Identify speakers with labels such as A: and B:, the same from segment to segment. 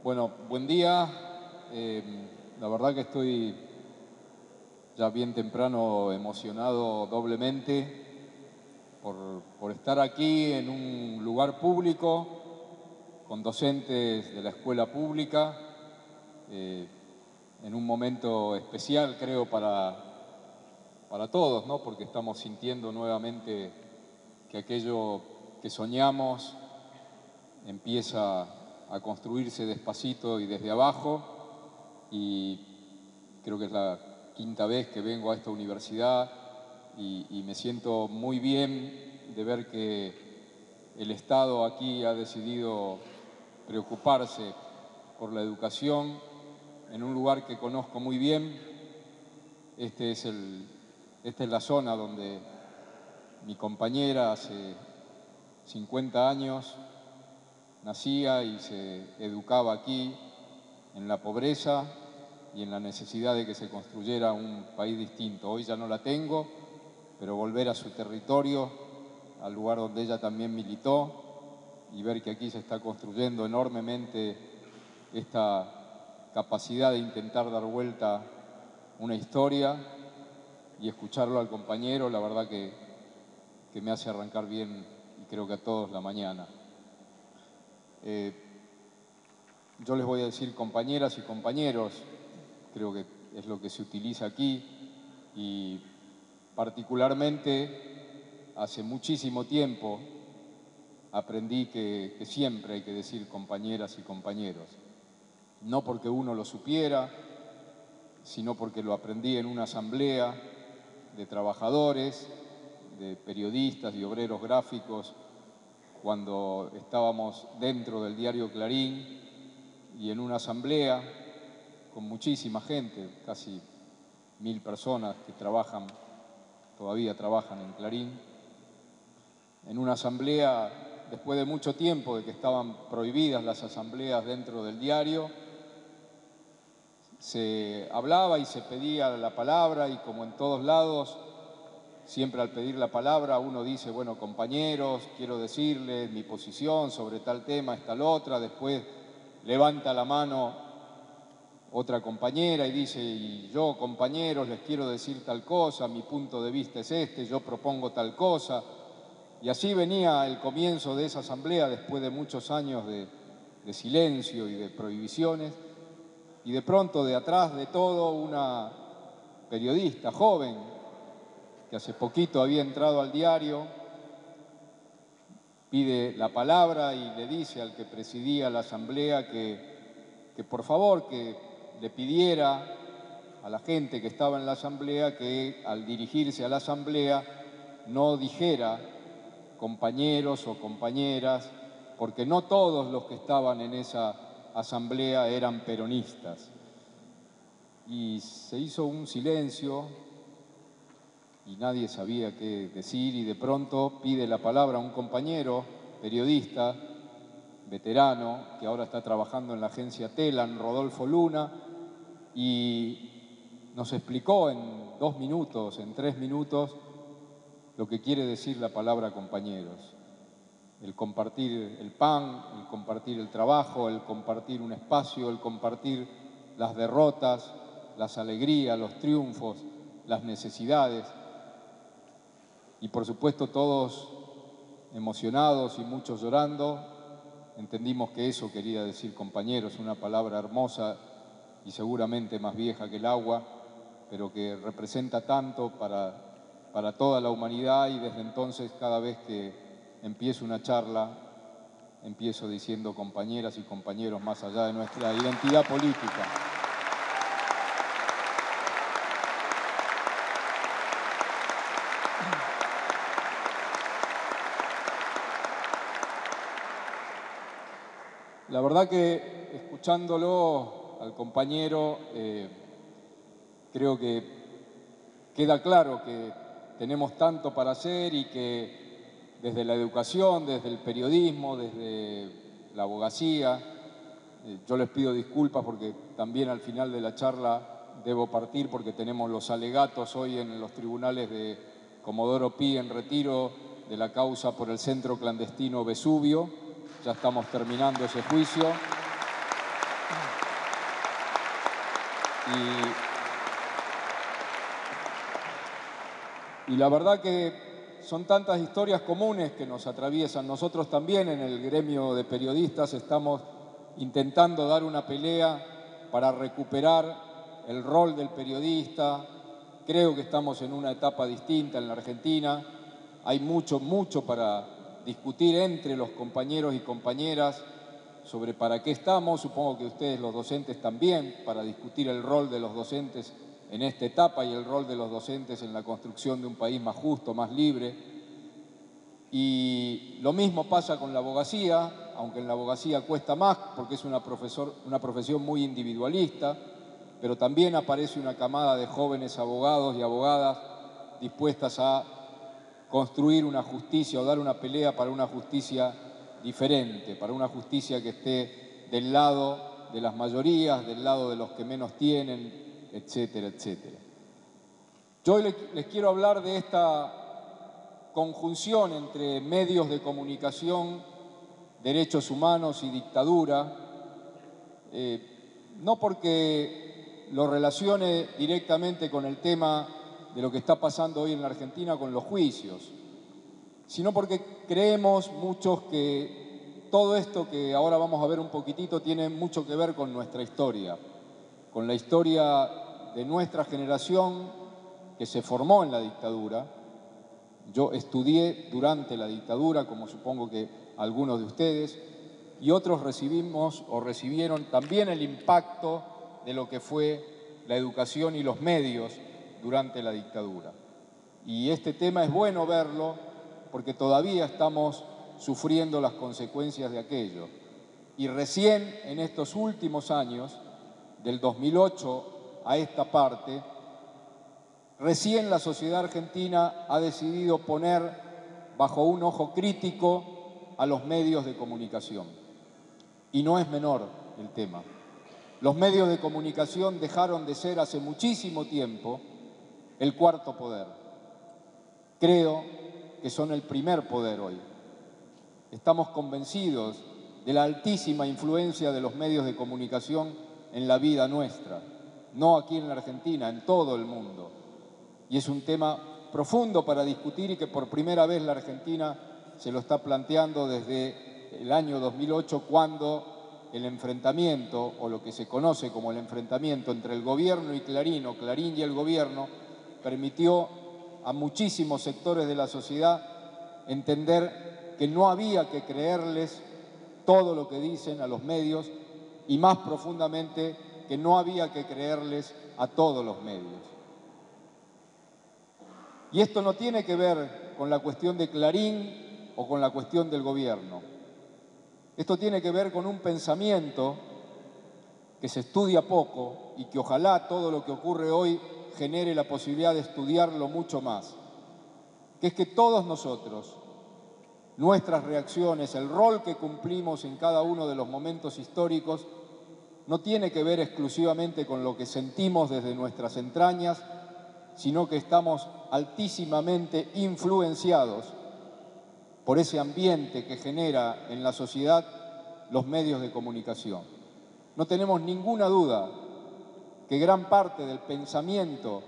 A: Bueno, buen día. La verdad que estoy ya bien temprano emocionado doblemente por estar aquí en un lugar público, con docentes de la escuela pública, en un momento especial, creo, para todos, ¿no? Porque estamos sintiendo nuevamente que aquello que soñamos empieza a construirse despacito y desde abajo, y creo que es la quinta vez que vengo a esta universidad y me siento muy bien de ver que el Estado aquí ha decidido preocuparse por la educación en un lugar que conozco muy bien. Esta es la zona donde mi compañera hace 50 años nacía y se educaba aquí, en la pobreza y en la necesidad de que se construyera un país distinto. Hoy ya no la tengo, pero volver a su territorio, al lugar donde ella también militó, y ver que aquí se está construyendo enormemente esta capacidad de intentar dar vuelta una historia y escucharlo al compañero, la verdad que me hace arrancar bien, y creo que a todos, la mañana. Yo les voy a decir compañeras y compañeros, creo que es lo que se utiliza aquí, y particularmente hace muchísimo tiempo aprendí que siempre hay que decir compañeras y compañeros. No porque uno lo supiera, sino porque lo aprendí en una asamblea de trabajadores, de periodistas y obreros gráficos, cuando estábamos dentro del diario Clarín y en una asamblea con muchísima gente, casi 1000 personas que todavía trabajan en Clarín. En una asamblea, después de mucho tiempo de que estaban prohibidas las asambleas dentro del diario, se hablaba y se pedía la palabra, y como en todos lados, siempre al pedir la palabra uno dice, bueno, compañeros, quiero decirles mi posición sobre tal tema, es tal otra. Después levanta la mano otra compañera y dice, y yo, compañeros, les quiero decir tal cosa, mi punto de vista es este, yo propongo tal cosa. Y así venía el comienzo de esa asamblea después de muchos años de silencio y de prohibiciones. Y de pronto, de atrás de todo, una periodista joven que hace poquito había entrado al diario, pide la palabra y le dice al que presidía la asamblea que por favor que le pidiera a la gente que estaba en la asamblea que al dirigirse a la asamblea no dijera compañeros o compañeras, porque no todos los que estaban en esa asamblea eran peronistas. Y se hizo un silencio y nadie sabía qué decir, y de pronto pide la palabra un compañero periodista, veterano, que ahora está trabajando en la agencia Telan, Rodolfo Luna, y nos explicó en 2 minutos, en 3 minutos, lo que quiere decir la palabra compañeros. El compartir el pan, el compartir el trabajo, el compartir un espacio, el compartir las derrotas, las alegrías, los triunfos, las necesidades. Y por supuesto todos emocionados y muchos llorando, entendimos que eso quería decir compañeros, una palabra hermosa y seguramente más vieja que el agua, pero que representa tanto para toda la humanidad. Y desde entonces, cada vez que empiezo una charla, empiezo diciendo compañeras y compañeros, más allá de nuestra identidad política. La verdad que escuchándolo al compañero, creo que queda claro que tenemos tanto para hacer y que desde la educación, desde el periodismo, desde la abogacía, yo les pido disculpas porque también al final de la charla debo partir porque tenemos los alegatos hoy en los tribunales de Comodoro Pi en Retiro de la causa por el centro clandestino Vesubio. Ya estamos terminando ese juicio. Y la verdad que son tantas historias comunes que nos atraviesan. Nosotros también en el gremio de periodistas estamos intentando dar una pelea para recuperar el rol del periodista. Creo que estamos en una etapa distinta en la Argentina. Hay mucho para discutir entre los compañeros y compañeras sobre para qué estamos. Supongo que ustedes, los docentes, también, para discutir el rol de los docentes en esta etapa y el rol de los docentes en la construcción de un país más justo, más libre. Y lo mismo pasa con la abogacía, aunque en la abogacía cuesta más porque es una profesión muy individualista, pero también aparece una camada de jóvenes abogados y abogadas dispuestas a construir una justicia o dar una pelea para una justicia diferente, para una justicia que esté del lado de las mayorías, del lado de los que menos tienen, etcétera, etcétera. Yo hoy les quiero hablar de esta conjunción entre medios de comunicación, derechos humanos y dictadura, no porque lo relacione directamente con el tema de lo que está pasando hoy en la Argentina con los juicios, sino porque creemos muchos que todo esto que ahora vamos a ver un poquitito tiene mucho que ver con nuestra historia, con la historia de nuestra generación que se formó en la dictadura. Yo estudié durante la dictadura, como supongo que algunos de ustedes, y otros recibimos o recibieron también el impacto de lo que fue la educación y los medios durante la dictadura. Y este tema es bueno verlo porque todavía estamos sufriendo las consecuencias de aquello. Y recién en estos últimos años, del 2008 a esta parte, recién la sociedad argentina ha decidido poner bajo un ojo crítico a los medios de comunicación. Y no es menor el tema. Los medios de comunicación dejaron de ser hace muchísimo tiempo el cuarto poder. Creo que son el primer poder hoy. Estamos convencidos de la altísima influencia de los medios de comunicación en la vida nuestra, no aquí en la Argentina, en todo el mundo. Y es un tema profundo para discutir y que por primera vez la Argentina se lo está planteando desde el año 2008, cuando el enfrentamiento, o lo que se conoce como el enfrentamiento entre el gobierno y Clarín, o Clarín y el gobierno, permitió a muchísimos sectores de la sociedad entender que no había que creerles todo lo que dicen a los medios y más profundamente que no había que creerles a todos los medios. Y esto no tiene que ver con la cuestión de Clarín o con la cuestión del gobierno. Esto tiene que ver con un pensamiento que se estudia poco y que ojalá todo lo que ocurre hoy genere la posibilidad de estudiarlo mucho más, que es que todos nosotros, nuestras reacciones, el rol que cumplimos en cada uno de los momentos históricos, no tiene que ver exclusivamente con lo que sentimos desde nuestras entrañas, sino que estamos altísimamente influenciados por ese ambiente que genera en la sociedad los medios de comunicación. No tenemos ninguna duda que gran parte del pensamiento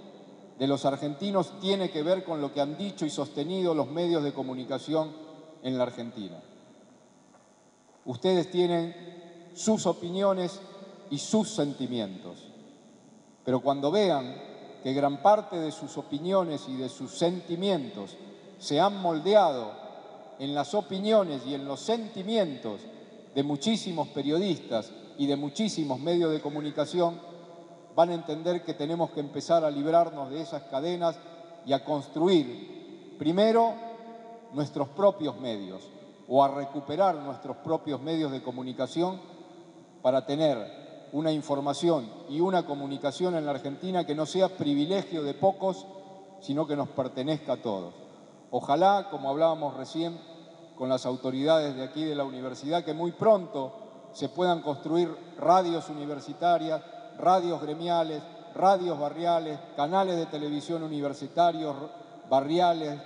A: de los argentinos tiene que ver con lo que han dicho y sostenido los medios de comunicación en la Argentina. Ustedes tienen sus opiniones y sus sentimientos, pero cuando vean que gran parte de sus opiniones y de sus sentimientos se han moldeado en las opiniones y en los sentimientos de muchísimos periodistas y de muchísimos medios de comunicación, van a entender que tenemos que empezar a librarnos de esas cadenas y a construir primero nuestros propios medios o a recuperar nuestros propios medios de comunicación para tener una información y una comunicación en la Argentina que no sea privilegio de pocos, sino que nos pertenezca a todos. Ojalá, como hablábamos recién con las autoridades de aquí de la universidad, que muy pronto se puedan construir radios universitarias, radios gremiales, radios barriales, canales de televisión universitarios, barriales,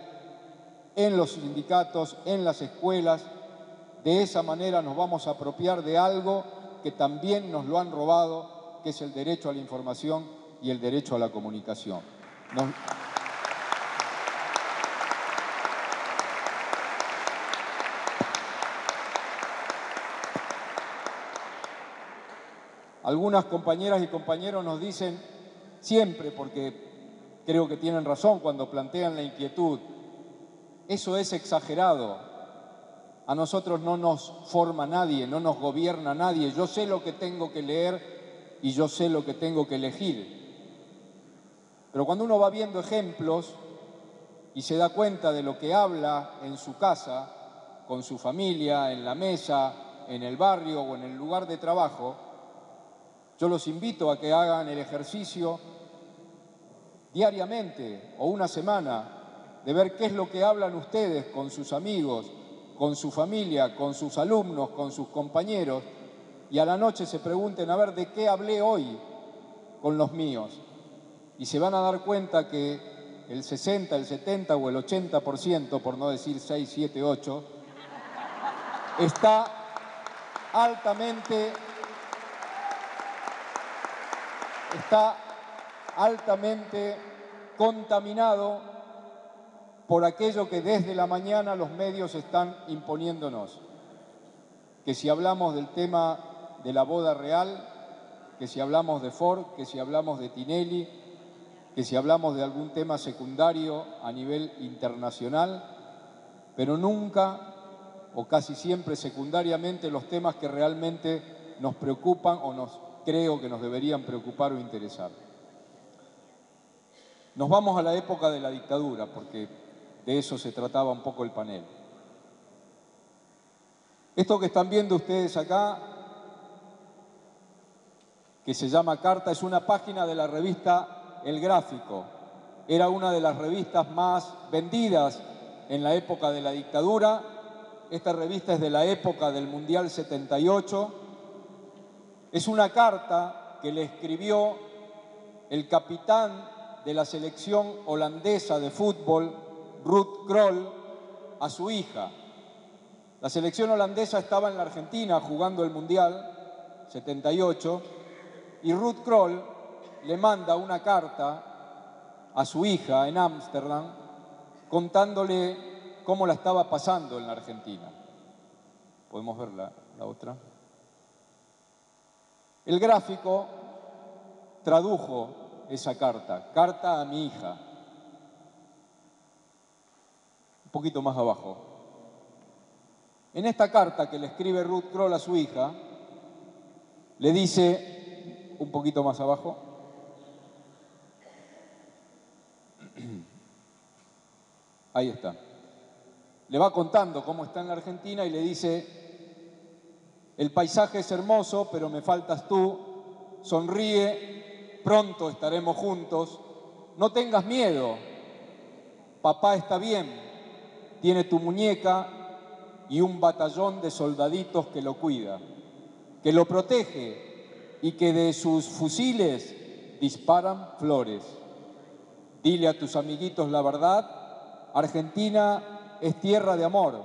A: en los sindicatos, en las escuelas. De esa manera nos vamos a apropiar de algo que también nos lo han robado que es el derecho a la información y el derecho a la comunicación. Algunas compañeras y compañeros nos dicen siempre, porque creo que tienen razón cuando plantean la inquietud, eso es exagerado. A nosotros no nos forma nadie, no nos gobierna nadie. Yo sé lo que tengo que leer y yo sé lo que tengo que elegir. Pero cuando uno va viendo ejemplos y se da cuenta de lo que habla en su casa, con su familia, en la mesa, en el barrio o en el lugar de trabajo, yo los invito a que hagan el ejercicio diariamente o una semana de ver qué es lo que hablan ustedes con sus amigos, con su familia, con sus alumnos, con sus compañeros, y a la noche se pregunten, a ver, ¿de qué hablé hoy con los míos? Y se van a dar cuenta que el 60, el 70 o el 80%, por no decir 6, 7, 8, está altamente contaminado por aquello que desde la mañana los medios están imponiéndonos. Que si hablamos del tema de la boda real, que si hablamos de Ford, que si hablamos de Tinelli, que si hablamos de algún tema secundario a nivel internacional, pero nunca o casi siempre secundariamente los temas que realmente nos preocupan o creo que nos deberían preocupar o interesar. Nos vamos a la época de la dictadura, porque de eso se trataba un poco el panel. Esto que están viendo ustedes acá, que se llama Carta, es una página de la revista El Gráfico. Era una de las revistas más vendidas en la época de la dictadura. Esta revista es de la época del Mundial 78. Es una carta que le escribió el capitán de la selección holandesa de fútbol, Ruud Krol, a su hija. La selección holandesa estaba en la Argentina jugando el Mundial 78 y Ruud Krol le manda una carta a su hija en Ámsterdam contándole cómo la estaba pasando en la Argentina. ¿Podemos ver la otra? El Gráfico tradujo esa carta, carta a mi hija. Un poquito más abajo. En esta carta que le escribe Ruud Krol a su hija, le dice, un poquito más abajo, ahí está, le va contando cómo está en la Argentina y le dice, el paisaje es hermoso, pero me faltas tú, sonríe, pronto estaremos juntos, no tengas miedo, papá está bien, tiene tu muñeca y un batallón de soldaditos que lo cuida, que lo protege y que de sus fusiles disparan flores. Dile a tus amiguitos la verdad, Argentina es tierra de amor.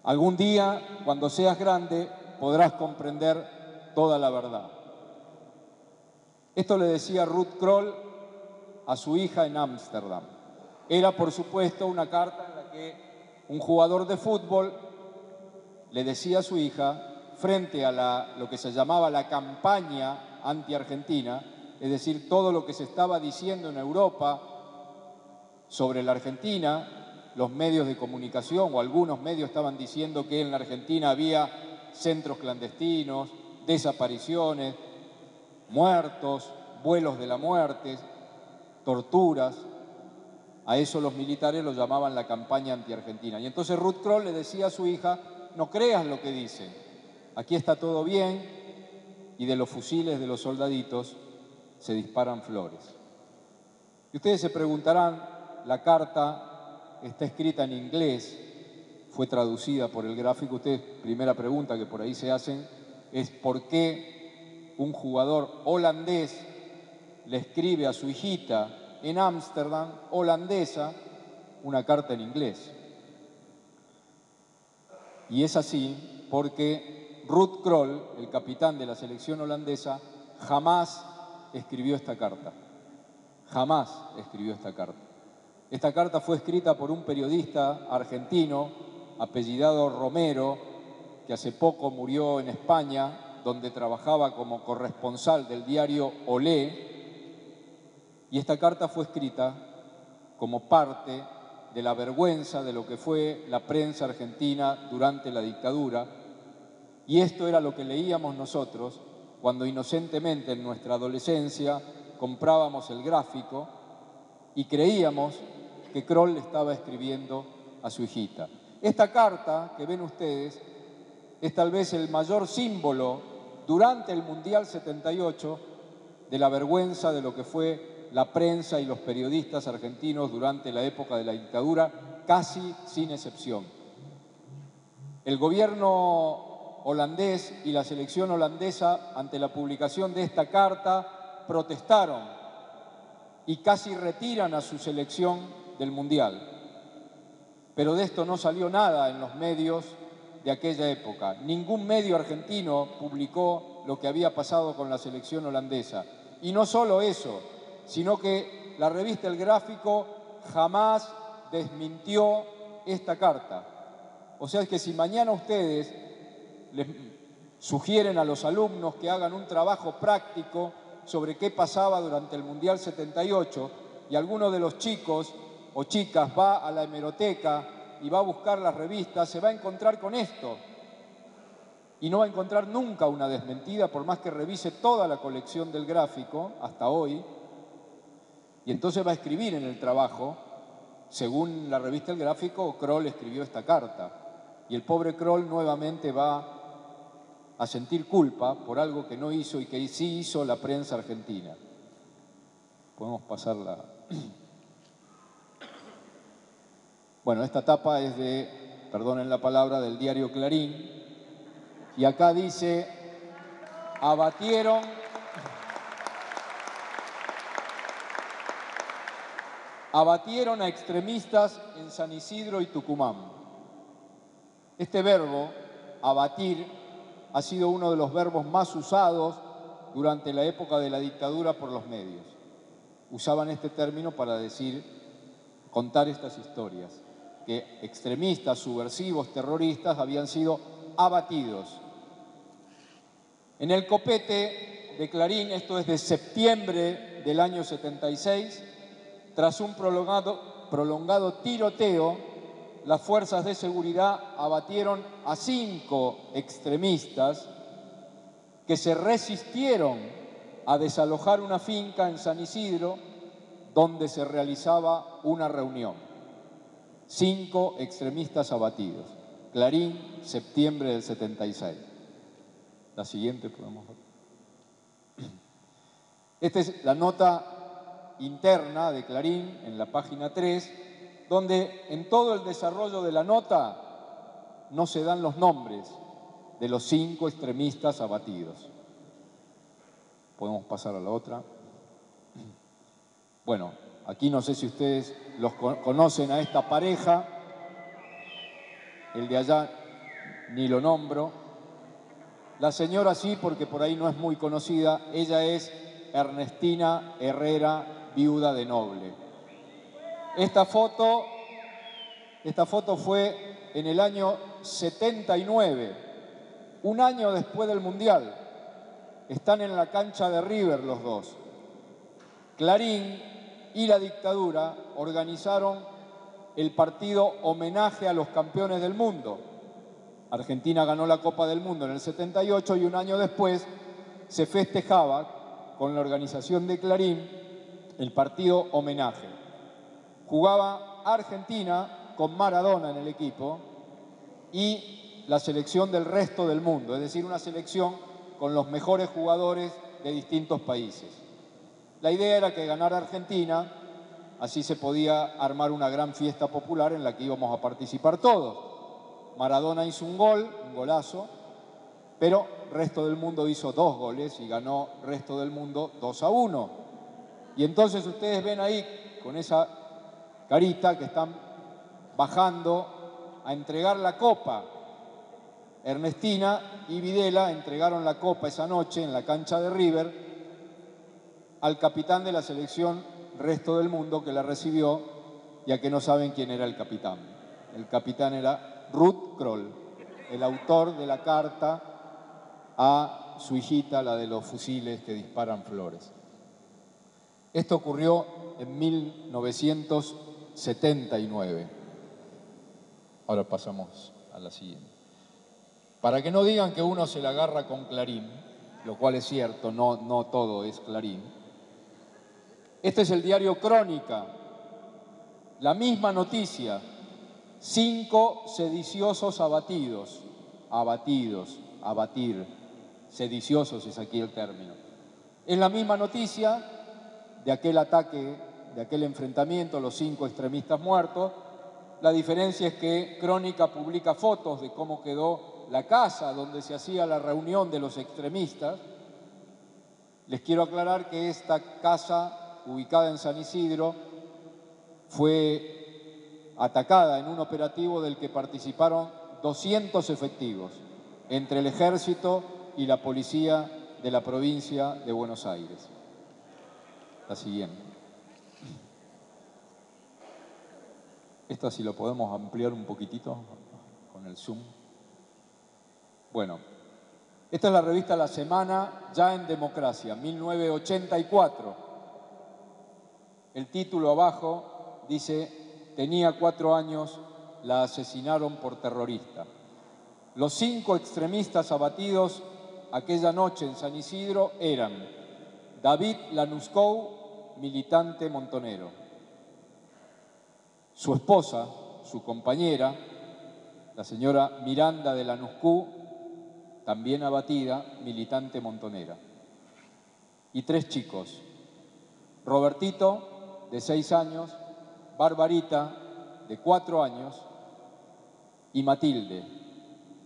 A: Algún día, cuando seas grande, podrás comprender toda la verdad. Esto le decía Ruud Krol a su hija en Ámsterdam. Era, por supuesto, una carta en la que un jugador de fútbol le decía a su hija, frente a lo que se llamaba la campaña anti-argentina, es decir, todo lo que se estaba diciendo en Europa sobre la Argentina, los medios de comunicación o algunos medios estaban diciendo que en la Argentina había centros clandestinos, desapariciones, muertos, vuelos de la muerte, torturas. A eso los militares lo llamaban la campaña anti-argentina. Y entonces Ruud Krol le decía a su hija, no creas lo que dicen, aquí está todo bien y de los fusiles de los soldaditos se disparan flores. Y ustedes se preguntarán, la carta está escrita en inglés, fue traducida por El Gráfico. Ustedes, primera pregunta que por ahí se hacen es ¿por qué un jugador holandés le escribe a su hijita en Ámsterdam, holandesa, una carta en inglés? Y es así porque Ruud Krol, el capitán de la selección holandesa, jamás escribió esta carta. Jamás escribió esta carta. Esta carta fue escrita por un periodista argentino, apellidado Romero, que hace poco murió en España, donde trabajaba como corresponsal del diario Olé, y esta carta fue escrita como parte de la vergüenza de lo que fue la prensa argentina durante la dictadura, y esto era lo que leíamos nosotros cuando inocentemente en nuestra adolescencia comprábamos el Gráfico y creíamos que Krol le estaba escribiendo a su hijita. Esta carta que ven ustedes es tal vez el mayor símbolo durante el Mundial 78 de la vergüenza de lo que fue la prensa y los periodistas argentinos durante la época de la dictadura, casi sin excepción. El gobierno holandés y la selección holandesa, ante la publicación de esta carta, protestaron y casi retiran a su selección del Mundial. Pero de esto no salió nada en los medios de aquella época. Ningún medio argentino publicó lo que había pasado con la selección holandesa. Y no solo eso, sino que la revista El Gráfico jamás desmintió esta carta. O sea, es que si mañana ustedes les sugieren a los alumnos que hagan un trabajo práctico sobre qué pasaba durante el Mundial 78 y alguno de los chicos o chicas va a la hemeroteca y va a buscar las revistas, se va a encontrar con esto. Y no va a encontrar nunca una desmentida, por más que revise toda la colección del Gráfico hasta hoy. Y entonces va a escribir en el trabajo, según la revista El Gráfico, Krol escribió esta carta. Y el pobre Krol nuevamente va a sentir culpa por algo que no hizo y que sí hizo la prensa argentina. Podemos pasarla. Bueno, esta tapa es de, perdonen la palabra, del diario Clarín. Y acá dice, abatieron a extremistas en San Isidro y Tucumán. Este verbo, abatir, ha sido uno de los verbos más usados durante la época de la dictadura por los medios. Usaban este término para decir, contar estas historias, que extremistas, subversivos, terroristas habían sido abatidos. En el copete de Clarín, esto es de septiembre del año 76, tras un prolongado tiroteo, las fuerzas de seguridad abatieron a 5 extremistas que se resistieron a desalojar una finca en San Isidro donde se realizaba una reunión. 5 extremistas abatidos. Clarín, septiembre del 76. La siguiente podemos ver. Esta es la nota interna de Clarín en la página 3, donde en todo el desarrollo de la nota no se dan los nombres de los 5 extremistas abatidos. Podemos pasar a la otra. Bueno, aquí no sé si ustedes los conocen a esta pareja. El de allá ni lo nombro. La señora sí, porque por ahí no es muy conocida. Ella es Ernestina Herrera, viuda de Noble. Esta foto fue en el año 79, un año después del Mundial. Están en la cancha de River los dos. Clarín y la dictadura organizaron el partido homenaje a los campeones del mundo. Argentina ganó la Copa del Mundo en el 78 y un año después se festejaba con la organización de Clarín el partido homenaje. Jugaba Argentina con Maradona en el equipo y la selección del resto del mundo, es decir, una selección con los mejores jugadores de distintos países. La idea era que ganara Argentina, así se podía armar una gran fiesta popular en la que íbamos a participar todos. Maradona hizo un gol, un golazo, pero el resto del mundo hizo 2 goles y ganó el resto del mundo 2-1. Y entonces ustedes ven ahí con esa carita que están bajando a entregar la copa. Ernestina y Videla entregaron la copa esa noche en la cancha de River al capitán de la selección Resto del Mundo, que la recibió, ya que no saben quién era el capitán. El capitán era Ruth Kroll, el autor de la carta a su hijita, la de los fusiles que disparan flores. Esto ocurrió en 1979. Ahora pasamos a la siguiente. Para que no digan que uno se la agarra con Clarín, lo cual es cierto, no todo es Clarín. Este es el diario Crónica, la misma noticia, 5 sediciosos abatidos, abatir, sediciosos es aquí el término. Es la misma noticia de aquel ataque, de aquel enfrentamiento, los 5 extremistas muertos. La diferencia es que Crónica publica fotos de cómo quedó la casa donde se hacía la reunión de los extremistas. Les quiero aclarar que esta casa, ubicada en San Isidro, fue atacada en un operativo del que participaron 200 efectivos, entre el ejército y la policía de la provincia de Buenos Aires. La siguiente. Esto si lo podemos ampliar un poquitito con el zoom. Bueno, esta es la revista La Semana, ya en democracia, 1984. El título abajo dice: tenía 4 años, la asesinaron por terrorista. Los 5 extremistas abatidos aquella noche en San Isidro eran David Lanuscou, militante montonero; su esposa, su compañera, la señora Miranda de Lanuscou, también abatida, militante montonera; y 3 chicos: Robertito, de 6 años, Barbarita, de 4 años, y Matilde,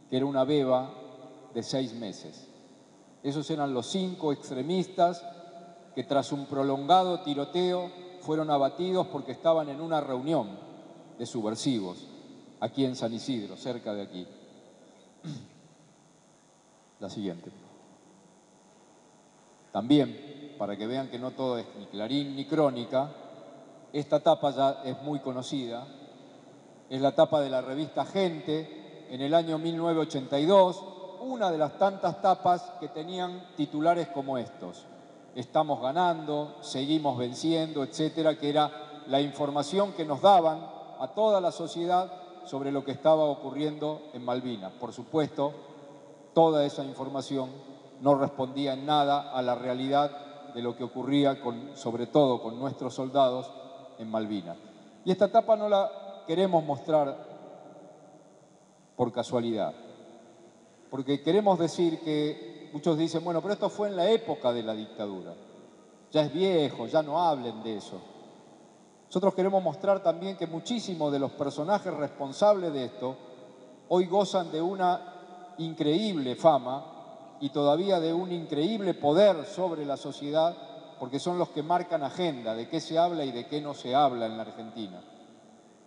A: que era una beba de 6 meses. Esos eran los 5 extremistas que tras un prolongado tiroteo fueron abatidos porque estaban en una reunión de subversivos aquí en San Isidro, cerca de aquí. La siguiente. También, para que vean que no todo es ni Clarín ni Crónica, esta tapa ya es muy conocida. Es la tapa de la revista Gente en el año 1982, una de las tantas tapas que tenían titulares como estos: estamos ganando, seguimos venciendo, etcétera, que era la información que nos daban a toda la sociedad sobre lo que estaba ocurriendo en Malvinas. Por supuesto, toda esa información no respondía en nada a la realidad de lo que ocurría, sobre todo con nuestros soldados en Malvinas. Y esta tapa no la queremos mostrar por casualidad, porque queremos decir que muchos dicen, bueno, pero esto fue en la época de la dictadura, ya es viejo, ya no hablen de eso. Nosotros queremos mostrar también que muchísimos de los personajes responsables de esto hoy gozan de una increíble fama y todavía de un increíble poder sobre la sociedad, porque son los que marcan agenda de qué se habla y de qué no se habla en la Argentina.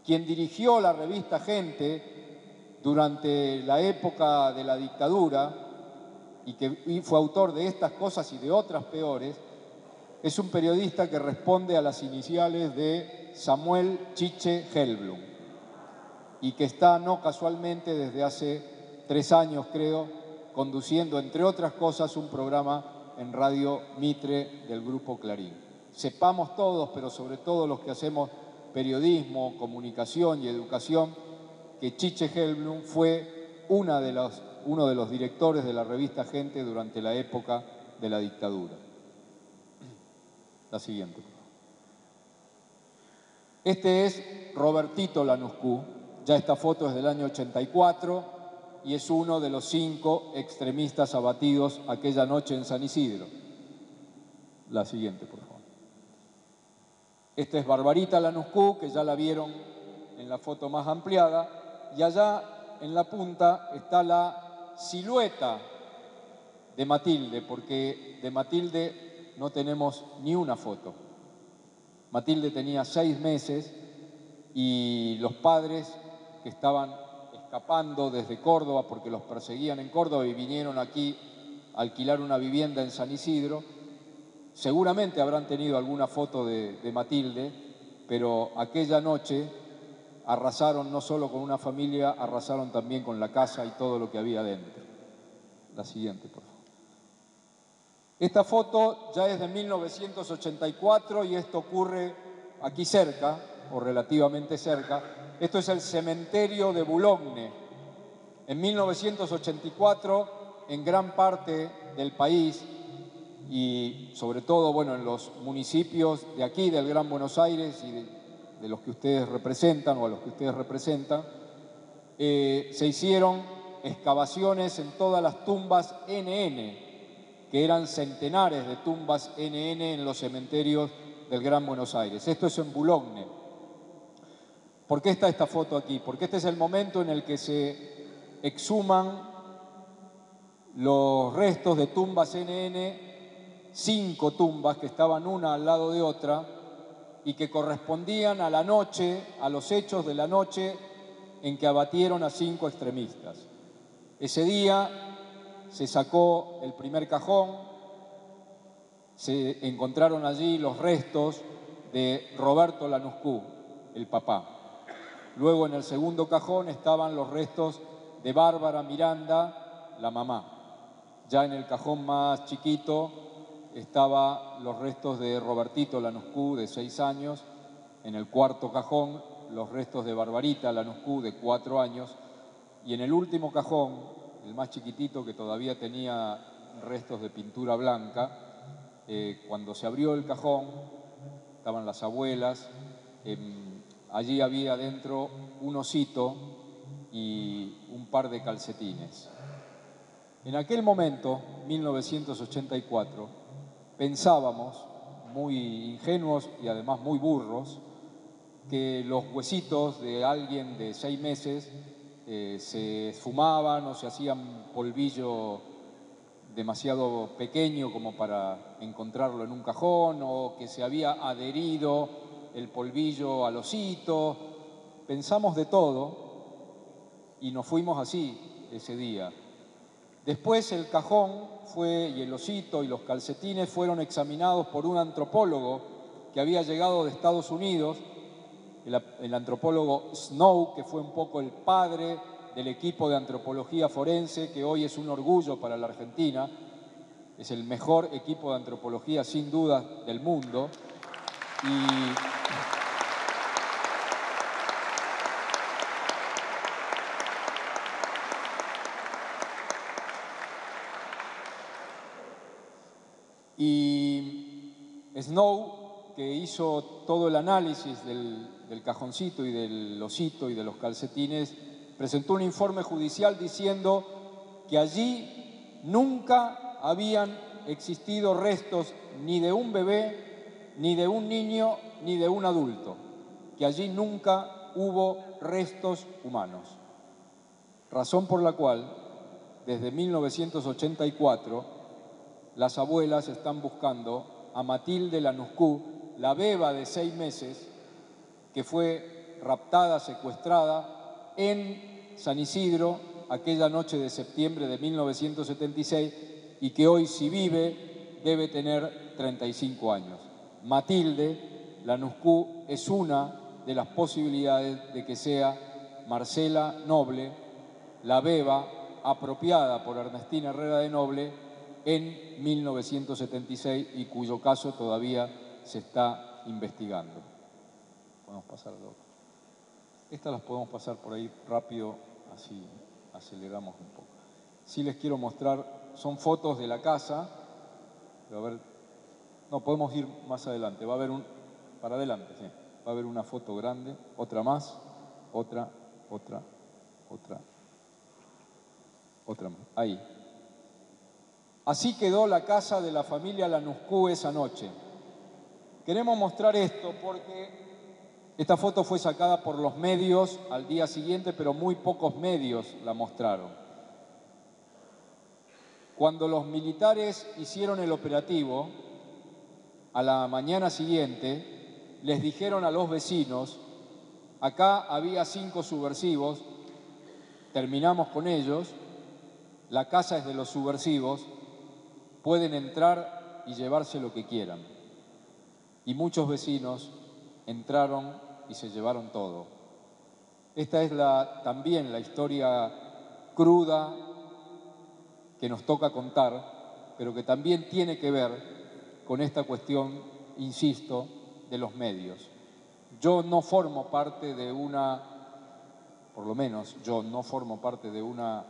A: Quien dirigió la revista Gente durante la época de la dictadura y fue autor de estas cosas y de otras peores, es un periodista que responde a las iniciales de Samuel Chiche Helblum y que está, no casualmente, desde hace 3 años, creo, conduciendo, entre otras cosas, un programa en Radio Mitre del Grupo Clarín. Sepamos todos, pero sobre todo los que hacemos periodismo, comunicación y educación, que Chiche Helblum fue uno de los directores de la revista Gente durante la época de la dictadura. La siguiente. Este es Robertito Lanuscou. Ya esta foto es del año 84 y es uno de los 5 extremistas abatidos aquella noche en San Isidro. La siguiente, por favor. Esta es Barbarita Lanuscou, que ya la vieron en la foto más ampliada, y allá en la punta está la silueta de Matilde, porque de Matilde no tenemos ni una foto. Matilde tenía 6 meses y los padres, que estaban escapando desde Córdoba porque los perseguían en Córdoba y vinieron aquí a alquilar una vivienda en San Isidro. Seguramente habrán tenido alguna foto de Matilde, pero aquella noche arrasaron no solo con una familia, arrasaron también con la casa y todo lo que había dentro. La siguiente, por favor. Esta foto ya es de 1984 y esto ocurre aquí cerca, o relativamente cerca. Esto es el cementerio de Boulogne. En 1984, en gran parte del país y sobre todo, bueno, en los municipios de aquí, del Gran Buenos Aires y de los que ustedes representan o a los que ustedes representan, se hicieron excavaciones en todas las tumbas NN, que eran centenares de tumbas NN en los cementerios del Gran Buenos Aires. Esto es en Boulogne. ¿Por qué está esta foto aquí? Porque este es el momento en el que se exhuman los restos de tumbas NN, 5 tumbas que estaban una al lado de otra y que correspondían a la noche, a los hechos de la noche en que abatieron a 5 extremistas. Ese día se sacó el primer cajón, se encontraron allí los restos de Roberto Lanuscu, el papá. Luego en el segundo cajón estaban los restos de Bárbara Miranda, la mamá. Ya en el cajón más chiquito estaban los restos de Robertito Lanuscu, de 6 años. En el cuarto cajón, los restos de Barbarita Lanuscu, de 4 años. Y en el último cajón, el más chiquitito, que todavía tenía restos de pintura blanca, cuando se abrió el cajón, estaban las abuelas, allí había dentro un osito y un par de calcetines. En aquel momento, 1984, pensábamos, muy ingenuos y además muy burros, que los huesitos de alguien de 6 meses se esfumaban o se hacían polvillo demasiado pequeño como para encontrarlo en un cajón, o que se había adherido el polvillo al osito. Pensamos de todo y nos fuimos así ese día. Después el cajón y el osito y los calcetines fueron examinados por un antropólogo que había llegado de Estados Unidos, el antropólogo Snow, que fue un poco el padre del equipo de antropología forense, que hoy es un orgullo para la Argentina. Es el mejor equipo de antropología, sin duda, del mundo. Y Snow, que hizo todo el análisis del cajoncito y del osito y de los calcetines, presentó un informe judicial diciendo que allí nunca habían existido restos ni de un bebé, ni de un niño, ni de un adulto, que allí nunca hubo restos humanos. Razón por la cual, desde 1984, las abuelas están buscando a Matilde Lanuscu, la beba de 6 meses, que fue raptada, secuestrada en San Isidro aquella noche de septiembre de 1976 y que hoy, si vive, debe tener 35 años. Matilde Lanuscu es una de las posibilidades de que sea Marcela Noble, la beba apropiada por Ernestina Herrera de Noble en 1976 y cuyo caso todavía se está investigando. Podemos pasar al otro. Estas las podemos pasar por ahí rápido, así aceleramos un poco. Sí les quiero mostrar, son fotos de la casa. Pero a ver, no, podemos ir más adelante. Va a haber para adelante, sí. Va a haber una foto grande, otra más, otra más. Ahí. Así quedó la casa de la familia Lanuscu esa noche. Queremos mostrar esto porque esta foto fue sacada por los medios al día siguiente, pero muy pocos medios la mostraron. Cuando los militares hicieron el operativo, a la mañana siguiente, les dijeron a los vecinos, acá había 5 subversivos, terminamos con ellos, la casa es de los subversivos, pueden entrar y llevarse lo que quieran. Y muchos vecinos entraron y se llevaron todo. Esta es también la historia cruda que nos toca contar, pero que también tiene que ver con esta cuestión, insisto, de los medios. Yo no formo parte de una, por lo menos yo no formo parte de una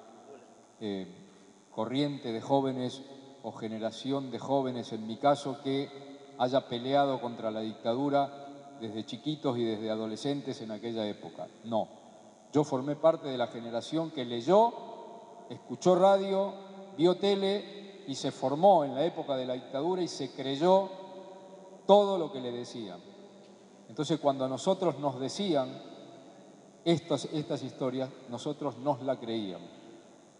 A: corriente de jóvenes o generación de jóvenes, en mi caso, que haya peleado contra la dictadura desde chiquitos y desde adolescentes en aquella época. No, yo formé parte de la generación que leyó, escuchó radio, vio tele y se formó en la época de la dictadura y se creyó todo lo que le decían. Entonces, cuando a nosotros nos decían estas historias, nosotros nos la creíamos.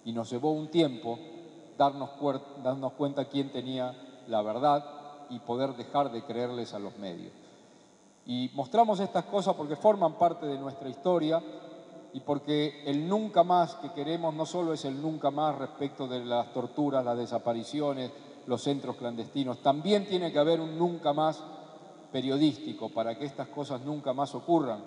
A: Y nos llevó un tiempo darnos cuenta quién tenía la verdad y poder dejar de creerles a los medios. Y mostramos estas cosas porque forman parte de nuestra historia y porque el nunca más que queremos no solo es el nunca más respecto de las torturas, las desapariciones, los centros clandestinos, también tiene que haber un nunca más periodístico para que estas cosas nunca más ocurran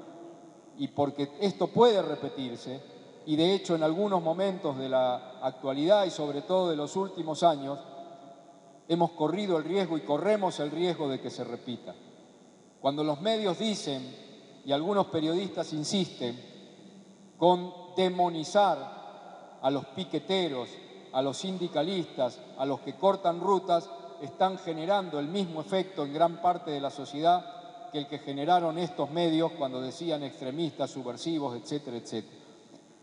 A: y porque esto puede repetirse y de hecho en algunos momentos de la actualidad y sobre todo de los últimos años hemos corrido el riesgo y corremos el riesgo de que se repita. Cuando los medios dicen y algunos periodistas insisten con demonizar a los piqueteros, a los sindicalistas, a los que cortan rutas, están generando el mismo efecto en gran parte de la sociedad que el que generaron estos medios cuando decían extremistas, subversivos, etcétera, etcétera.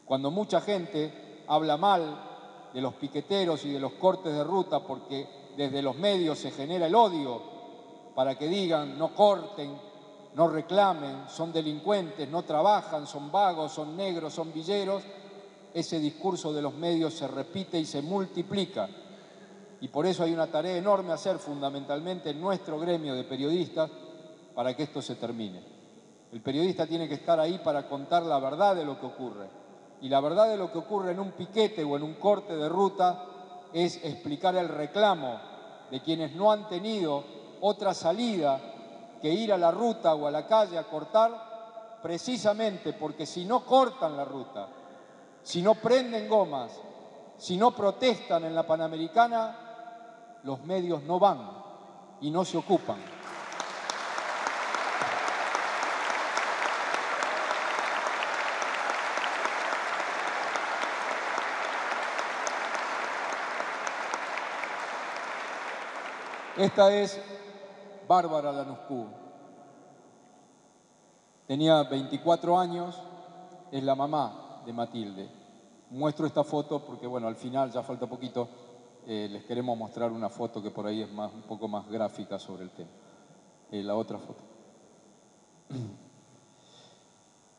A: Cuando mucha gente habla mal de los piqueteros y de los cortes de ruta porque desde los medios se genera el odio para que digan no corten, no reclamen, son delincuentes, no trabajan, son vagos, son negros, son villeros, ese discurso de los medios se repite y se multiplica. Y por eso hay una tarea enorme a hacer fundamentalmente en nuestro gremio de periodistas para que esto se termine. El periodista tiene que estar ahí para contar la verdad de lo que ocurre. Y la verdad de lo que ocurre en un piquete o en un corte de ruta es explicar el reclamo de quienes no han tenido otra salida que ir a la ruta o a la calle a cortar, precisamente porque si no cortan la ruta, si no prenden gomas, si no protestan en la Panamericana, los medios no van y no se ocupan. Esta es Bárbara Lanuscu. Tenía 24 años, es la mamá de Matilde. Muestro esta foto porque, bueno, al final, ya falta poquito, les queremos mostrar una foto que por ahí es un poco más gráfica sobre el tema. La otra foto.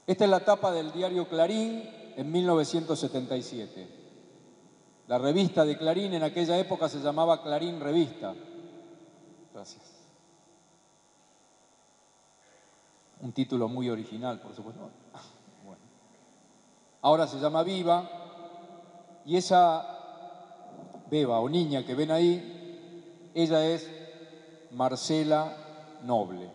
A: Esta es la tapa del diario Clarín en 1977. La revista de Clarín en aquella época se llamaba Clarín Revista. Gracias. Un título muy original, por supuesto. Bueno. Ahora se llama Viva, y esa beba o niña que ven ahí, ella es Marcela Noble,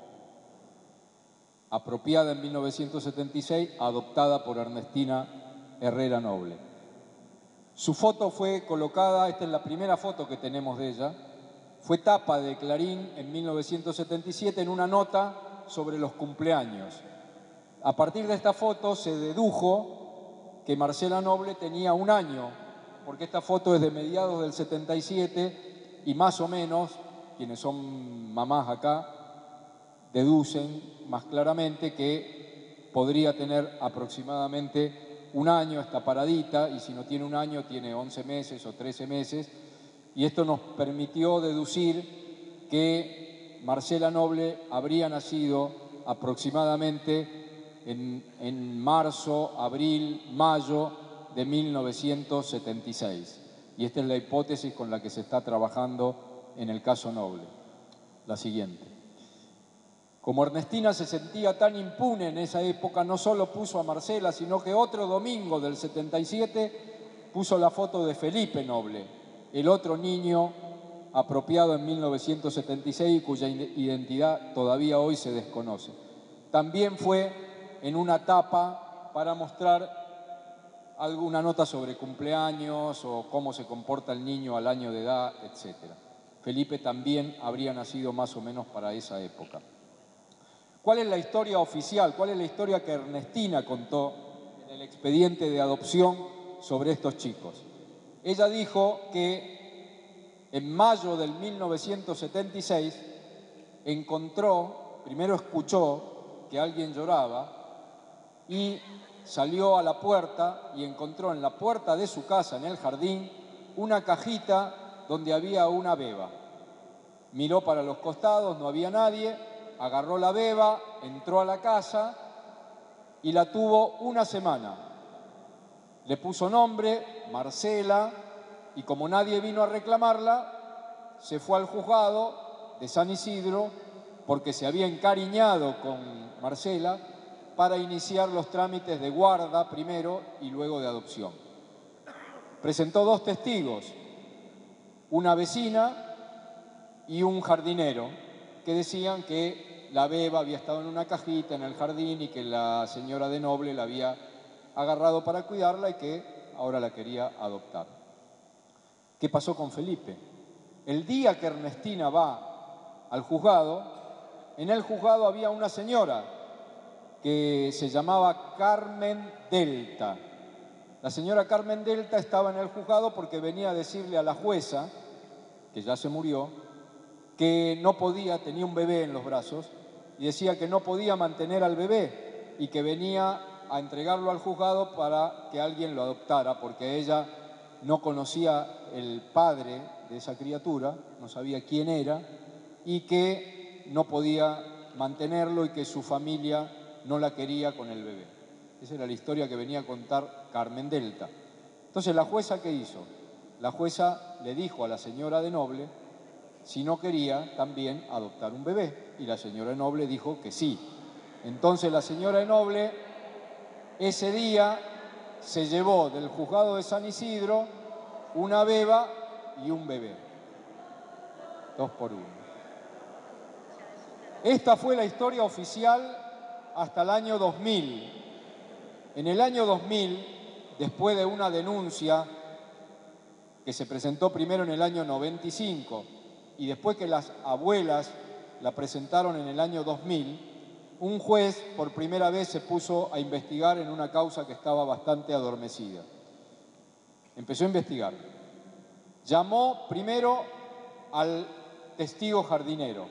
A: apropiada en 1976, adoptada por Ernestina Herrera Noble. Su foto fue colocada, esta es la primera foto que tenemos de ella, fue tapa de Clarín en 1977 en una nota sobre los cumpleaños. A partir de esta foto se dedujo que Marcela Noble tenía un año, porque esta foto es de mediados del 77 y más o menos, quienes son mamás acá, deducen más claramente que podría tener aproximadamente un año, está paradita, y si no tiene un año tiene 11 meses o 13 meses, y esto nos permitió deducir que Marcela Noble habría nacido aproximadamente en marzo, abril, mayo de 1976. Y esta es la hipótesis con la que se está trabajando en el caso Noble. La siguiente. Como Ernestina se sentía tan impune en esa época, no solo puso a Marcela, sino que otro domingo del 77 puso la foto de Felipe Noble, el otro niño apropiado en 1976 y cuya identidad todavía hoy se desconoce. También fue en una tapa para mostrar alguna nota sobre cumpleaños o cómo se comporta el niño al año de edad, etc. Felipe también habría nacido más o menos para esa época. ¿Cuál es la historia oficial? ¿Cuál es la historia que Ernestina contó en el expediente de adopción sobre estos chicos? Ella dijo que en mayo del 1976 primero escuchó que alguien lloraba y salió a la puerta y encontró en la puerta de su casa, en el jardín, una cajita donde había una beba. Miró para los costados, no había nadie, agarró la beba, entró a la casa y la tuvo una semana. Le puso nombre, Marcela, y como nadie vino a reclamarla, se fue al juzgado de San Isidro porque se había encariñado con Marcela para iniciar los trámites de guarda primero y luego de adopción. Presentó 2 testigos, una vecina y un jardinero, que decían que la beba había estado en una cajita en el jardín y que la señora de Noble la había agarrado para cuidarla y que ahora la quería adoptar. ¿Qué pasó con Felipe? El día que Ernestina va al juzgado, en el juzgado había una señora que se llamaba Carmen Delta. La señora Carmen Delta estaba en el juzgado porque venía a decirle a la jueza, que ya se murió, que no podía, tenía un bebé en los brazos, y decía que no podía mantener al bebé y que venía a entregarlo al juzgado para que alguien lo adoptara, porque ella no conocía el padre de esa criatura, no sabía quién era, y que no podía mantenerlo y que su familia no la quería con el bebé. Esa era la historia que venía a contar Carmen Delta. Entonces, ¿la jueza qué hizo? La jueza le dijo a la señora de Noble si no quería también adoptar un bebé, y la señora de Noble dijo que sí. Entonces la señora de Noble ese día se llevó del juzgado de San Isidro una beba y un bebé, 2 por 1. Esta fue la historia oficial hasta el año 2000. En el año 2000, después de una denuncia que se presentó primero en el año 95 y después que las abuelas la presentaron en el año 2000, un juez por primera vez se puso a investigar en una causa que estaba bastante adormecida. Empezó a investigar. Llamó primero al testigo jardinero.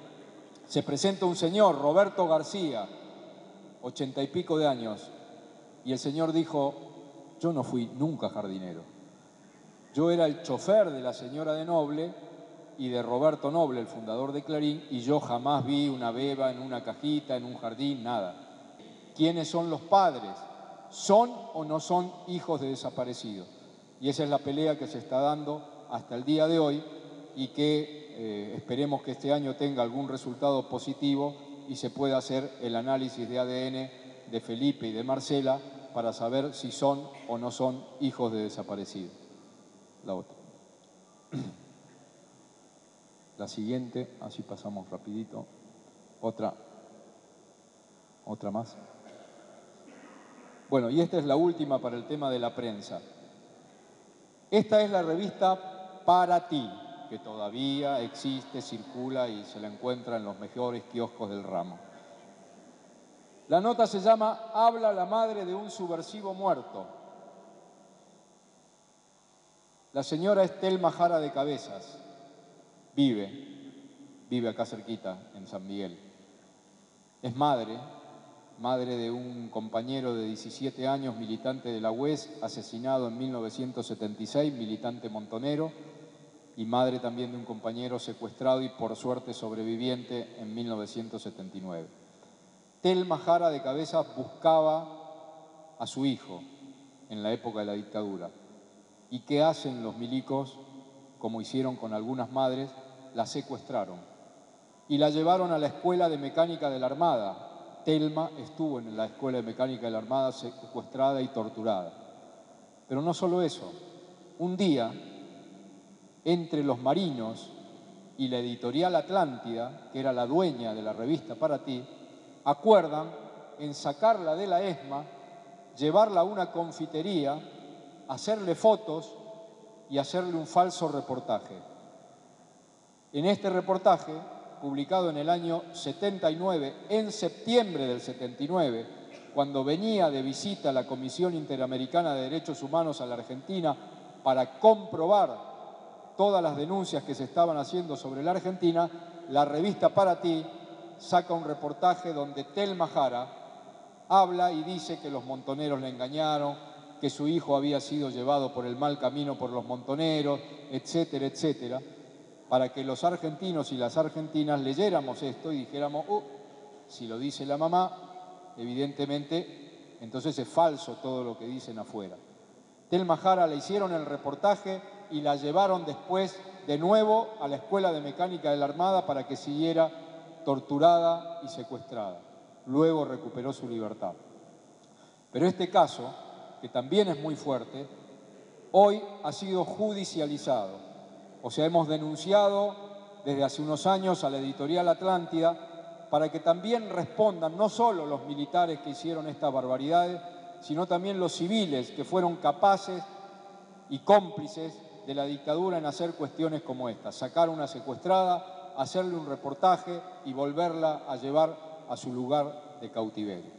A: Se presenta un señor, Roberto García, 80 y pico de años, y el señor dijo: yo no fui nunca jardinero. Yo era el chofer de la señora de Noble y de Roberto Noble, el fundador de Clarín, y yo jamás vi una beba en una cajita, en un jardín, nada. ¿Quiénes son los padres? ¿Son o no son hijos de desaparecidos? Y esa es la pelea que se está dando hasta el día de hoy y que esperemos que este año tenga algún resultado positivo y se pueda hacer el análisis de ADN de Felipe y de Marcela para saber si son o no son hijos de desaparecidos. La otra. La siguiente, así pasamos rapidito. Otra más. Bueno, y esta es la última para el tema de la prensa. Esta es la revista Para Ti, que todavía existe, circula y se la encuentra en los mejores kioscos del ramo. La nota se llama Habla la madre de un subversivo muerto. La señora es Telma Jara de Cabezas. Vive acá cerquita, en San Miguel. Es madre de un compañero de 17 años, militante de la UES, asesinado en 1976, militante montonero, y madre también de un compañero secuestrado y por suerte sobreviviente en 1979. Telma Jara de Cabezas buscaba a su hijo en la época de la dictadura. ¿Y qué hacen los milicos? Como hicieron con algunas madres, la secuestraron. y la llevaron a la Escuela de Mecánica de la Armada. Telma estuvo en la Escuela de Mecánica de la Armada secuestrada y torturada. Pero no solo eso, un día, entre los marinos y la editorial Atlántida, que era la dueña de la revista Para Ti, acuerdan en sacarla de la ESMA, llevarla a una confitería, hacerle fotos y hacerle un falso reportaje. En este reportaje, publicado en el año 79, en septiembre del 79, cuando venía de visita la Comisión Interamericana de Derechos Humanos a la Argentina para comprobar todas las denuncias que se estaban haciendo sobre la Argentina, la revista Para Ti saca un reportaje donde Telma Jara habla y dice que los montoneros le engañaron, que su hijo había sido llevado por el mal camino por los montoneros, etcétera, etcétera, para que los argentinos y las argentinas leyéramos esto y dijéramos, si lo dice la mamá, evidentemente, entonces es falso todo lo que dicen afuera. Telma Jara le hicieron el reportaje y la llevaron después de nuevo a la Escuela de Mecánica de la Armada para que siguiera torturada y secuestrada. Luego recuperó su libertad. Pero este caso, que también es muy fuerte, hoy ha sido judicializado. O sea, hemos denunciado desde hace unos años a la editorial Atlántida para que también respondan no solo los militares que hicieron estas barbaridades, sino también los civiles que fueron capaces y cómplices de la dictadura en hacer cuestiones como esta, sacar a una secuestrada, hacerle un reportaje y volverla a llevar a su lugar de cautiverio.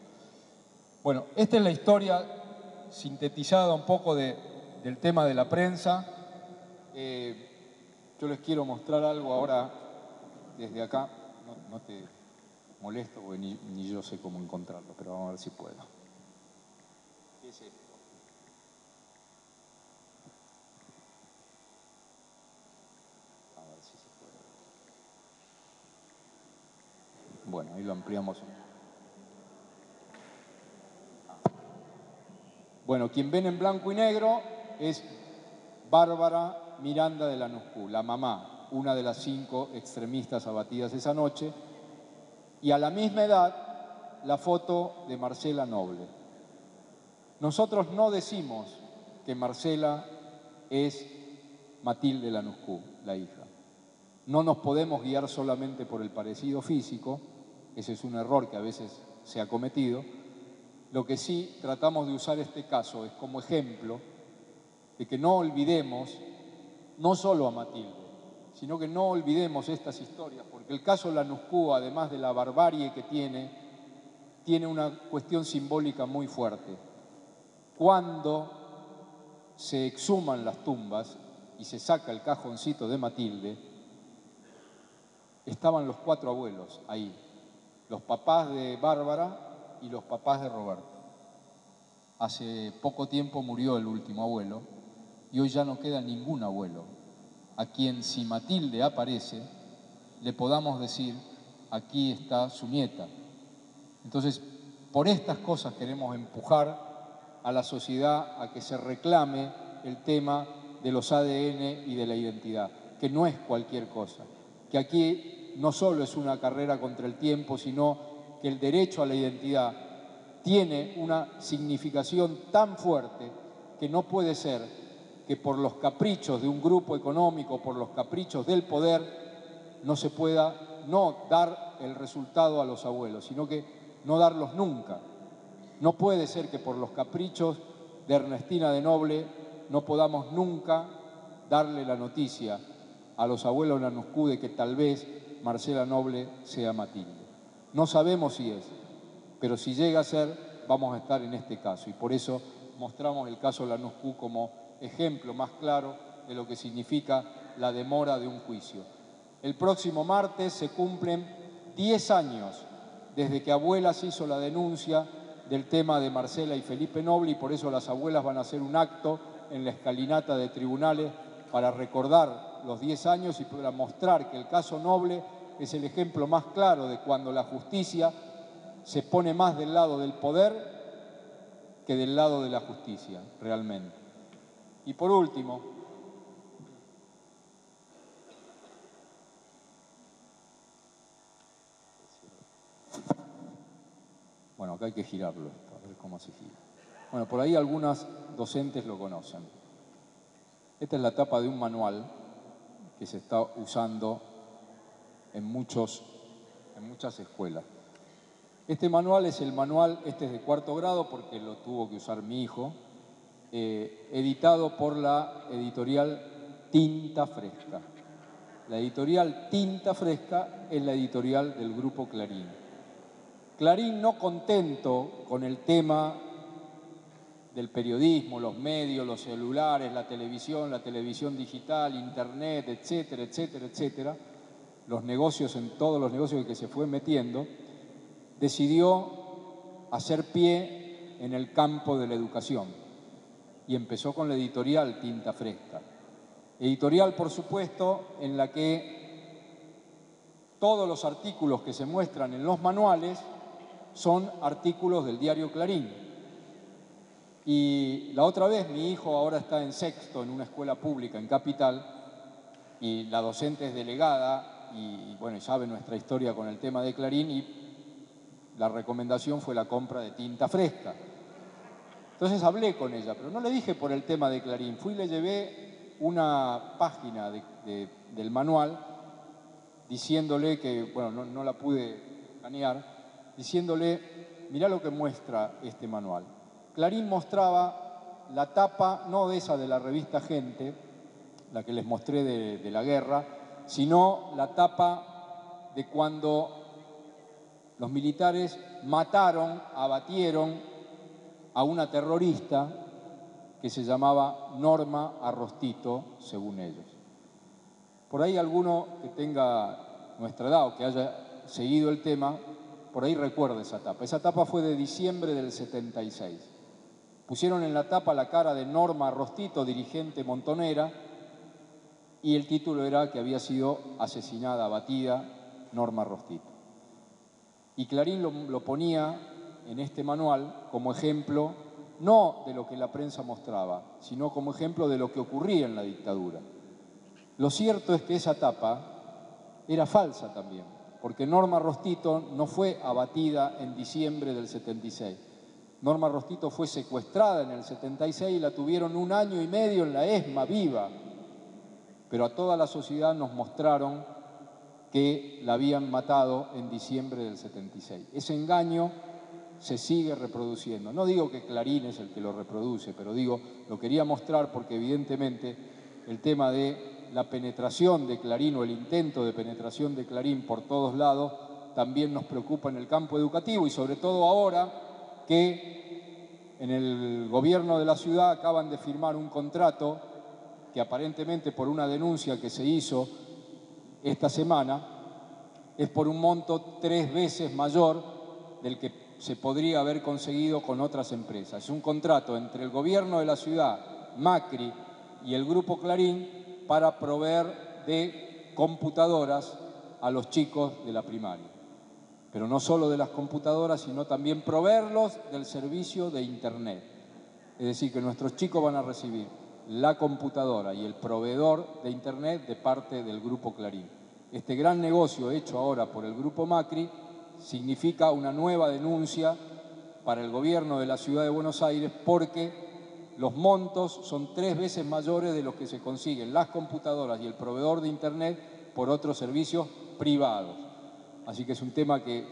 A: Bueno, esta es la historia sintetizada un poco del tema de la prensa. Yo les quiero mostrar algo ahora desde acá, no te molesto porque ni yo sé cómo encontrarlo, pero vamos a ver si puedo. ¿Qué es esto? A ver si se puede. Bueno, ahí lo ampliamos un poco. Bueno, quien ven en blanco y negro es Bárbara Miranda de Lanuscu, la mamá, una de las 5 extremistas abatidas esa noche, y a la misma edad la foto de Marcela Noble. Nosotros no decimos que Marcela es Matilde Lanuscu, la hija. No nos podemos guiar solamente por el parecido físico, ese es un error que a veces se ha cometido. Lo que sí tratamos de usar este caso es como ejemplo de que no olvidemos no solo a Matilde, sino que no olvidemos estas historias, porque el caso Lanuscu, además de la barbarie que tiene una cuestión simbólica muy fuerte. Cuando se exhuman las tumbas y se saca el cajoncito de Matilde, estaban los 4 abuelos ahí, los papás de Bárbara y los papás de Roberto. Hace poco tiempo murió el último abuelo y hoy ya no queda ningún abuelo a quien, si Matilde aparece, le podamos decir, aquí está su nieta. Entonces, por estas cosas queremos empujar a la sociedad a que se reclame el tema de los ADN y de la identidad, que no es cualquier cosa, que aquí no solo es una carrera contra el tiempo, sino que el derecho a la identidad tiene una significación tan fuerte que no puede ser que por los caprichos de un grupo económico, por los caprichos del poder, no se pueda no dar el resultado a los abuelos, sino que no darlos nunca. No puede ser que por los caprichos de Ernestina de Noble no podamos nunca darle la noticia a los abuelos Lanuscu de que tal vez Marcela Noble sea Matilde. No sabemos si es, pero si llega a ser, vamos a estar en este caso. Y por eso mostramos el caso Lanuscu como ejemplo más claro de lo que significa la demora de un juicio. El próximo martes se cumplen 10 años desde que Abuelas hizo la denuncia del tema de Marcela y Felipe Noble, y por eso las abuelas van a hacer un acto en la escalinata de tribunales para recordar los 10 años y para mostrar que el caso Noble es el ejemplo más claro de cuando la justicia se pone más del lado del poder que del lado de la justicia, realmente. Y por último, Bueno, acá hay que girarlo, a ver cómo se gira. Bueno, por ahí algunas docentes lo conocen. Esta es la tapa de un manual que se está usando en muchas escuelas. Este manual es el manual, este es de 4º grado porque lo tuvo que usar mi hijo, editado por la editorial Tinta Fresca. La editorial Tinta Fresca es la editorial del Grupo Clarín. Clarín, no contento con el tema del periodismo, los medios, los celulares, la televisión digital, internet, etcétera, etcétera, etcétera, los negocios, en todos los negocios en que se fue metiendo, decidió hacer pie en el campo de la educación y empezó con la editorial Tinta Fresca. Editorial, por supuesto, en la que todos los artículos que se muestran en los manuales son artículos del diario Clarín. Y la otra vez, mi hijo ahora está en 6º en una escuela pública en Capital y la docente es delegada y bueno, sabe nuestra historia con el tema de Clarín y la recomendación fue la compra de Tinta Fresca. Entonces hablé con ella, pero no le dije por el tema de Clarín, fui y le llevé una página del manual diciéndole que, bueno, no la pude escanear, diciéndole, mirá lo que muestra este manual. Clarín mostraba la tapa, no de esa de la revista Gente, la que les mostré de la guerra, sino la tapa de cuando los militares mataron, abatieron a una terrorista que se llamaba Norma Arrostito, según ellos. Por ahí alguno que tenga nuestra edad o que haya seguido el tema, por ahí recuerda esa tapa. Esa tapa fue de diciembre del 76. Pusieron en la tapa la cara de Norma Arrostito, dirigente montonera, y el título era que había sido asesinada, abatida, Norma Arrostito. Y Clarín lo ponía en este manual como ejemplo, no de lo que la prensa mostraba, sino como ejemplo de lo que ocurría en la dictadura. Lo cierto es que esa tapa era falsa también, porque Norma Arrostito no fue abatida en diciembre del 76. Norma Arrostito fue secuestrada en el 76 y la tuvieron 1 año y medio en la ESMA viva, pero a toda la sociedad nos mostraron que la habían matado en diciembre del 76. Ese engaño se sigue reproduciendo. No digo que Clarín es el que lo reproduce, pero digo, lo quería mostrar porque evidentemente el tema de la penetración de Clarín o el intento de penetración de Clarín por todos lados también nos preocupa en el campo educativo y sobre todo ahora que en el gobierno de la ciudad acaban de firmar un contrato que aparentemente por una denuncia que se hizo esta semana es por un monto 3 veces mayor del que se podría haber conseguido con otras empresas. Es un contrato entre el gobierno de la ciudad, Macri y el Grupo Clarín para proveer de computadoras a los chicos de la primaria. Pero no solo de las computadoras, sino también proveerlos del servicio de Internet. Es decir, que nuestros chicos van a recibir la computadora y el proveedor de Internet de parte del Grupo Clarín. Este gran negocio hecho ahora por el Grupo Macri significa una nueva denuncia para el gobierno de la Ciudad de Buenos Aires porque los montos son 3 veces mayores de los que se consiguen las computadoras y el proveedor de Internet por otros servicios privados. Así que es un tema que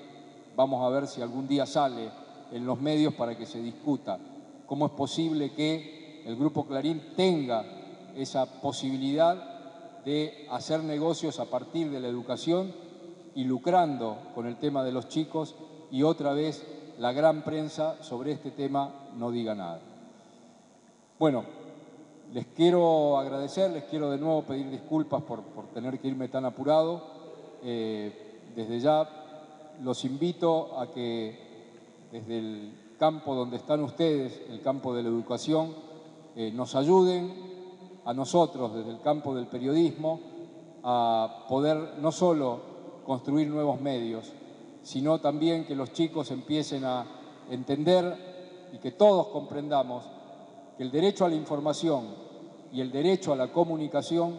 A: vamos a ver si algún día sale en los medios para que se discuta. ¿Cómo es posible que el Grupo Clarín tenga esa posibilidad de hacer negocios a partir de la educación y lucrando con el tema de los chicos y otra vez la gran prensa sobre este tema no diga nada? Bueno, les quiero agradecer, les quiero de nuevo pedir disculpas por tener que irme tan apurado. Desde ya los invito a que desde el campo donde están ustedes, el campo de la educación, nos ayuden a nosotros desde el campo del periodismo a poder no solo construir nuevos medios, sino también que los chicos empiecen a entender y que todos comprendamos que el derecho a la información y el derecho a la comunicación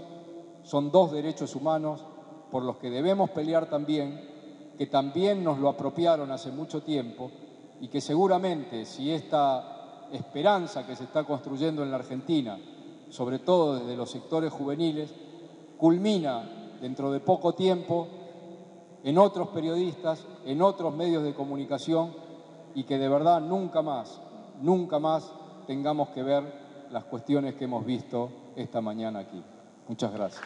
A: son 2 derechos humanos por los que debemos pelear también, que también nos lo apropiaron hace mucho tiempo y que seguramente si esta esperanza que se está construyendo en la Argentina, sobre todo desde los sectores juveniles, culmina dentro de poco tiempo en otros periodistas, en otros medios de comunicación, y que de verdad nunca más tengamos que ver las cuestiones que hemos visto esta mañana aquí. Muchas gracias.